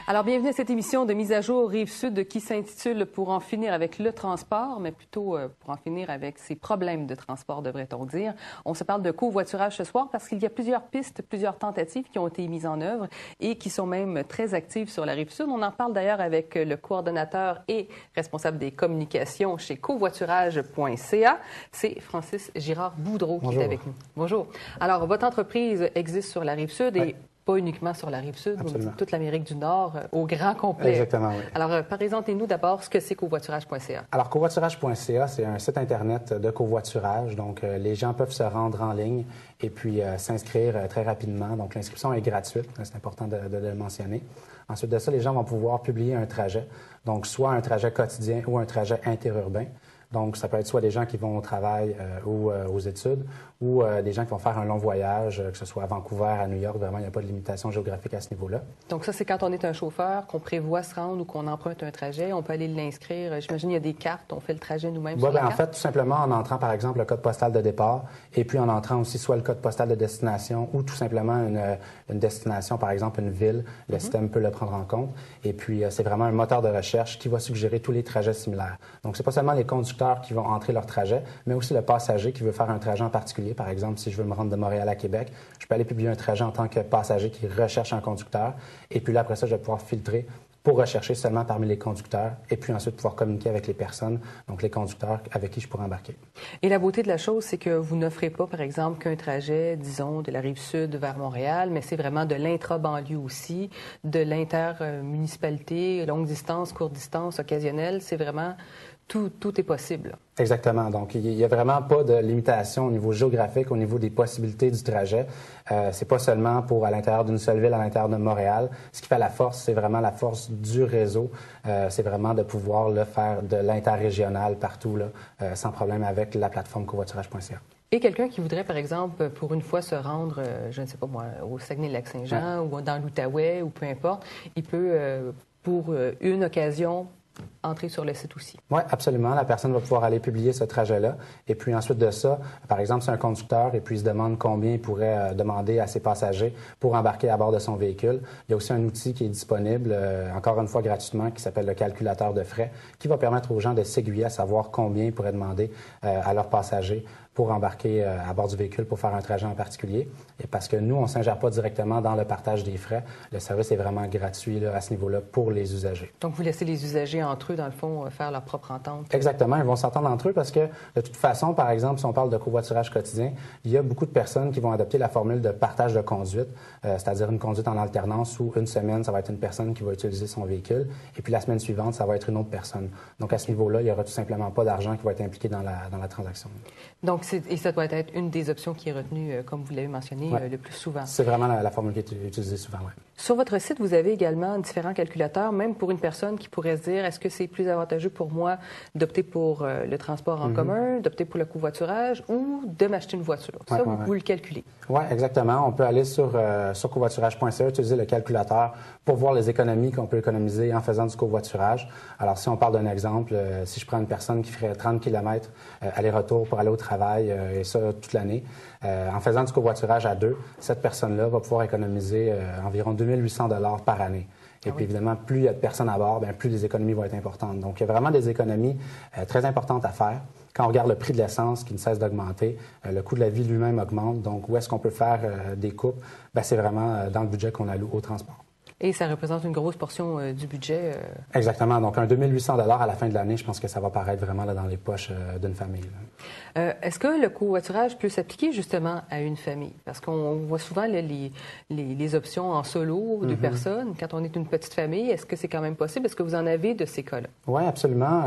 Alors, bienvenue à cette émission de mise à jour Rive-Sud qui s'intitule « Pour en finir avec le transport », mais plutôt pour en finir avec ces problèmes de transport, devrait-on dire. On se parle de covoiturage ce soir parce qu'il y a plusieurs pistes, plusieurs tentatives qui ont été mises en œuvre et qui sont même très actives sur la Rive-Sud. On en parle d'ailleurs avec le coordonnateur et responsable des communications chez covoiturage.ca. C'est Francis Girard-Boudreau qui est avec nous. Bonjour. Alors, votre entreprise existe sur la Rive-Sud et pas uniquement sur la Rive-Sud, mais toute l'Amérique du Nord, au grand complet. Exactement, oui. Alors, présentez-nous d'abord ce que c'est covoiturage.ca. Alors, covoiturage.ca, c'est un site Internet de covoiturage. Donc, les gens peuvent se rendre en ligne et puis s'inscrire très rapidement. Donc, l'inscription est gratuite, c'est important de le mentionner. Ensuite de ça, les gens vont pouvoir publier un trajet, donc soit un trajet quotidien ou un trajet interurbain. Donc, ça peut être soit des gens qui vont au travail ou aux études ou des gens qui vont faire un long voyage, que ce soit à Vancouver, à New York. Vraiment, il n'y a pas de limitation géographique à ce niveau-là. Donc, ça, c'est quand on est un chauffeur, qu'on prévoit se rendre ou qu'on emprunte un trajet, on peut aller l'inscrire. J'imagine qu'il y a des cartes, on fait le trajet nous-mêmes sur la carte. En fait, tout simplement en entrant, par exemple, le code postal de départ et puis en entrant aussi soit le code postal de destination ou tout simplement une destination, par exemple, une ville. Le système peut le prendre en compte. Et puis, c'est vraiment un moteur de recherche qui va suggérer tous les trajets similaires. Donc, c'est pas seulement les conducteurs qui vont entrer leur trajet, mais aussi le passager qui veut faire un trajet en particulier. Par exemple, si je veux me rendre de Montréal à Québec, je peux aller publier un trajet en tant que passager qui recherche un conducteur. Et puis là, après ça, je vais pouvoir filtrer pour rechercher seulement parmi les conducteurs et puis ensuite pouvoir communiquer avec les personnes, donc les conducteurs avec qui je pourrais embarquer. Et la beauté de la chose, c'est que vous n'offrez pas, par exemple, qu'un trajet, disons, de la Rive-Sud vers Montréal, mais c'est vraiment de l'intra-banlieue aussi, de l'inter-municipalité, longue distance, courte distance, occasionnelle. C'est vraiment... Tout est possible. Exactement. Donc, il n'y a vraiment pas de limitation au niveau géographique, au niveau des possibilités du trajet. C'est pas seulement pour à l'intérieur d'une seule ville, à l'intérieur de Montréal. Ce qui fait la force, c'est vraiment la force du réseau. C'est vraiment de pouvoir le faire de l'interrégional partout, là, sans problème avec la plateforme covoiturage.ca. Et quelqu'un qui voudrait, par exemple, pour une fois se rendre, je ne sais pas moi, au Saguenay-Lac-Saint-Jean ou dans l'Outaouais ou peu importe, il peut, pour une occasion, entrer sur le site aussi. Oui, absolument. La personne va pouvoir aller publier ce trajet-là. Et puis ensuite de ça, par exemple, c'est un conducteur et puis il se demande combien il pourrait demander à ses passagers pour embarquer à bord de son véhicule. Il y a aussi un outil qui est disponible, encore une fois gratuitement, qui s'appelle le calculateur de frais, qui va permettre aux gens de s'aiguiller à savoir combien ils pourraient demander à leurs passagers pour embarquer à bord du véhicule pour faire un trajet en particulier. Et parce que nous, on ne s'ingère pas directement dans le partage des frais. Le service est vraiment gratuit là, à ce niveau-là pour les usagers. Donc, vous laissez les usagers entre eux, dans le fond, faire leur propre entente? Exactement. Ils vont s'entendre entre eux parce que, de toute façon, par exemple, si on parle de covoiturage quotidien, il y a beaucoup de personnes qui vont adopter la formule de partage de conduite, c'est-à-dire une conduite en alternance où une semaine, ça va être une personne qui va utiliser son véhicule et puis la semaine suivante, ça va être une autre personne. Donc, à ce niveau-là, il n'y aura tout simplement pas d'argent qui va être impliqué dans la transaction. Donc, et ça doit être une des options qui est retenue, comme vous l'avez mentionné, le plus souvent. C'est vraiment la formule qui est utilisée souvent, oui. Sur votre site, vous avez également différents calculateurs, même pour une personne qui pourrait se dire, est-ce que c'est plus avantageux pour moi d'opter pour le transport en commun, d'opter pour le covoiturage ou de m'acheter une voiture? Ça, vous le calculez. Oui, exactement. On peut aller sur covoiturage.ca, utiliser le calculateur pour voir les économies qu'on peut économiser en faisant du covoiturage. Alors, si on parle d'un exemple, si je prends une personne qui ferait 30 km aller-retour pour aller au travail, et ça toute l'année, en faisant du covoiturage à deux, cette personne-là va pouvoir économiser environ 2800 $ par année. Et puis, évidemment, plus il y a de personnes à bord, plus les économies vont être importantes. Donc, il y a vraiment des économies très importantes à faire. Quand on regarde le prix de l'essence qui ne cesse d'augmenter, le coût de la vie lui-même augmente. Donc, où est-ce qu'on peut faire des coupes? C'est vraiment dans le budget qu'on alloue au transport. Et ça représente une grosse portion du budget. Exactement. Donc, un 2800 $ à la fin de l'année, je pense que ça va paraître vraiment là, dans les poches d'une famille. Est-ce que le covoiturage peut s'appliquer justement à une famille? Parce qu'on voit souvent les options en solo, deux personnes. Quand on est une petite famille, est-ce que c'est quand même possible? Est-ce que vous en avez de ces cas-là? Oui, absolument.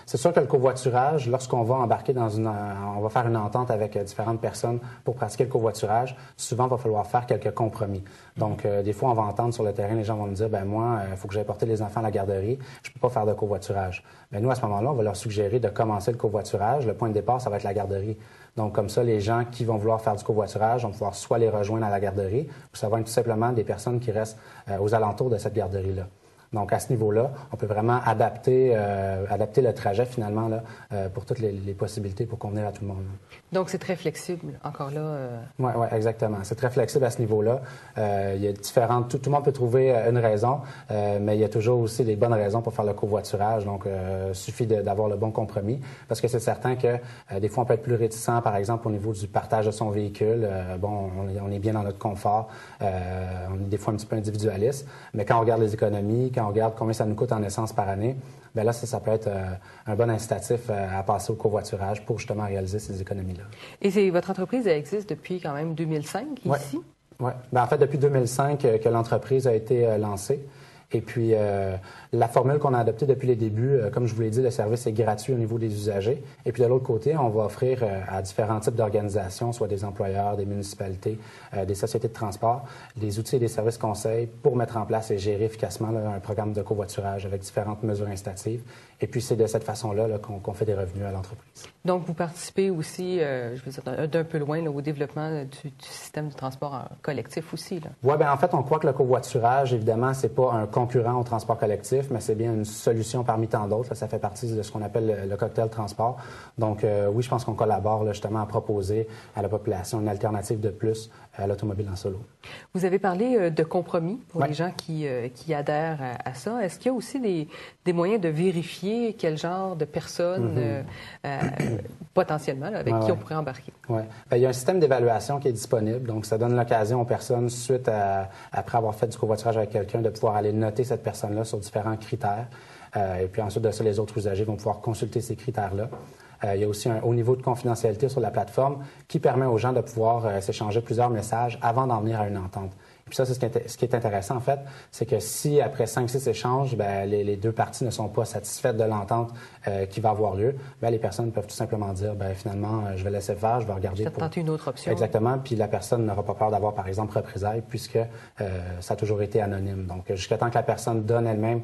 C'est sûr que le covoiturage, lorsqu'on va embarquer on va faire une entente avec différentes personnes pour pratiquer le covoiturage, souvent, il va falloir faire quelques compromis. Donc, des fois, on va entendre sur le terrain, les gens vont me dire, moi, il faut que j'aille porter les enfants à la garderie, je ne peux pas faire de covoiturage. Nous, à ce moment-là, on va leur suggérer de commencer le covoiturage. Le point de départ, ça va être la garderie. Donc, comme ça, les gens qui vont vouloir faire du covoiturage vont pouvoir soit les rejoindre à la garderie, ou ça va être tout simplement des personnes qui restent aux alentours de cette garderie-là. Donc, à ce niveau-là, on peut vraiment adapter le trajet, finalement, là, pour toutes les possibilités pour convenir à tout le monde. Donc, c'est très flexible, encore là. Oui, exactement. C'est très flexible à ce niveau-là. Il y a différentes... Tout le monde peut trouver une raison, mais il y a toujours aussi les bonnes raisons pour faire le covoiturage. Donc, il suffit d'avoir le bon compromis, parce que c'est certain que des fois, on peut être plus réticent, par exemple, au niveau du partage de son véhicule. On est bien dans notre confort. On est des fois un petit peu individualiste, mais quand on regarde les économies, quand on regarde combien ça nous coûte en essence par année, bien là, ça peut être un bon incitatif à passer au covoiturage pour justement réaliser ces économies-là. Et votre entreprise, elle existe depuis quand même 2005 ici? Oui. En fait, depuis 2005 que l'entreprise a été lancée. Et puis, la formule qu'on a adoptée depuis les débuts, comme je vous l'ai dit, le service est gratuit au niveau des usagers. Et puis, de l'autre côté, on va offrir à différents types d'organisations, soit des employeurs, des municipalités, des sociétés de transport, des outils et des services conseils pour mettre en place et gérer efficacement là, un programme de covoiturage avec différentes mesures incitatives. Et puis, c'est de cette façon-là là, qu'on fait des revenus à l'entreprise. Donc, vous participez aussi, je veux dire, d'un peu loin là, au développement du système de transport collectif aussi. Oui, bien en fait, on croit que le covoiturage, évidemment, c'est pas un concurrent au transport collectif, mais c'est bien une solution parmi tant d'autres. Ça fait partie de ce qu'on appelle le cocktail transport. Donc, oui, je pense qu'on collabore là, justement à proposer à la population une alternative de plus à l'automobile en solo. Vous avez parlé de compromis pour les gens qui adhèrent à ça. Est-ce qu'il y a aussi des moyens de vérifier quel genre de personnes potentiellement là, avec qui on pourrait embarquer? Oui. Il y a un système d'évaluation qui est disponible. Donc, ça donne l'occasion aux personnes, suite après avoir fait du covoiturage avec quelqu'un, de pouvoir aller noter cette personne-là sur différents critères. Et puis ensuite de ça, les autres usagers vont pouvoir consulter ces critères-là. Il y a aussi un haut niveau de confidentialité sur la plateforme qui permet aux gens de pouvoir s'échanger plusieurs messages avant d'en venir à une entente. Puis ça, c'est ce qui est intéressant, en fait, c'est que si, après 5-6 échanges, bien, les deux parties ne sont pas satisfaites de l'entente qui va avoir lieu, bien, les personnes peuvent tout simplement dire, bien, finalement, je vais laisser faire, je vais regarder pour... tenter une autre option. Exactement, puis la personne n'aura pas peur d'avoir, par exemple, représailles, puisque ça a toujours été anonyme. Donc, jusqu'à temps que la personne donne elle-même,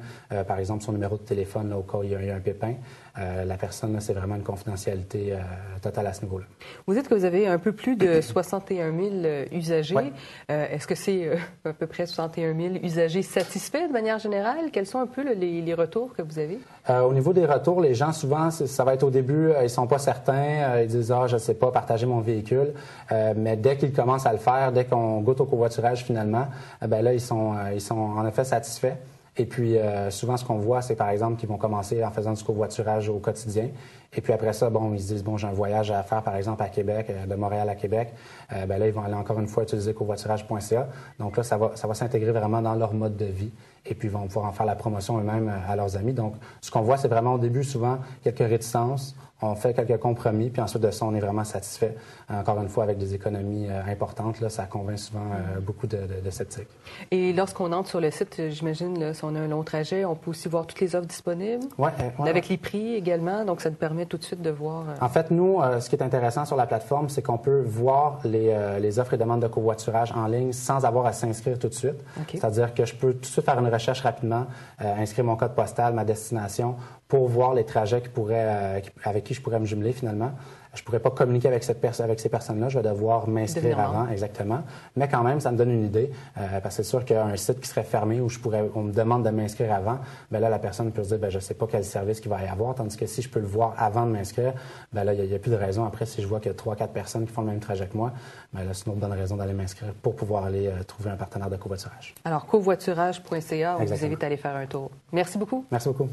par exemple, son numéro de téléphone, là, au cas où il y a un pépin, la personne, c'est vraiment une confidentialité totale à ce niveau-là. Vous dites que vous avez un peu plus de 61 000 usagers. Oui. Est-ce que c'est à peu près 61 000 usagers satisfaits de manière générale? Quels sont un peu les retours que vous avez? Au niveau des retours, les gens, souvent, ça va être au début, ils sont pas certains, ils disent « Ah, je sais pas, partager mon véhicule ». Mais dès qu'ils commencent à le faire, dès qu'on goûte au covoiturage finalement, ben là, ils sont en effet satisfaits. Et puis, souvent, ce qu'on voit, c'est par exemple qu'ils vont commencer en faisant du covoiturage au quotidien. Et puis après ça, bon, ils se disent, bon, j'ai un voyage à faire, par exemple, à Québec, de Montréal à Québec. Ben là, ils vont aller encore une fois utiliser covoiturage.ca. Donc là, ça va s'intégrer vraiment dans leur mode de vie. Et puis, ils vont pouvoir en faire la promotion eux-mêmes à leurs amis. Donc, ce qu'on voit, c'est vraiment au début, souvent, quelques réticences. On fait quelques compromis, puis ensuite de ça, on est vraiment satisfait. Encore une fois, avec des économies importantes, là, ça convainc souvent beaucoup de sceptiques. Et lorsqu'on entre sur le site, j'imagine, là, si on a un long trajet, on peut aussi voir toutes les offres disponibles? Oui. Avec les prix également, donc ça nous permet tout de suite de voir... En fait, nous, ce qui est intéressant sur la plateforme, c'est qu'on peut voir les offres et demandes de covoiturage en ligne sans avoir à s'inscrire tout de suite. Okay. C'est-à-dire que je peux tout de suite faire une recherche rapidement, inscrire mon code postal, ma destination, pour voir les trajets avec qui je pourrais me jumeler finalement. Je ne pourrais pas communiquer avec ces personnes-là. Je vais devoir m'inscrire avant, exactement. Mais quand même, ça me donne une idée. Parce que c'est sûr qu'un site qui serait fermé où on me demande de m'inscrire avant, bien là, la personne peut se dire, bien, je ne sais pas quel service qu'il va y avoir. Tandis que si je peux le voir avant de m'inscrire, bien là, il n'y a plus de raison. Après, si je vois qu'il y a 3-4 personnes qui font le même trajet que moi, bien là, c'est une autre bonne raison d'aller m'inscrire pour pouvoir aller trouver un partenaire de covoiturage. Alors, covoiturage.ca, on vous invite à aller faire un tour. Merci beaucoup. Merci beaucoup.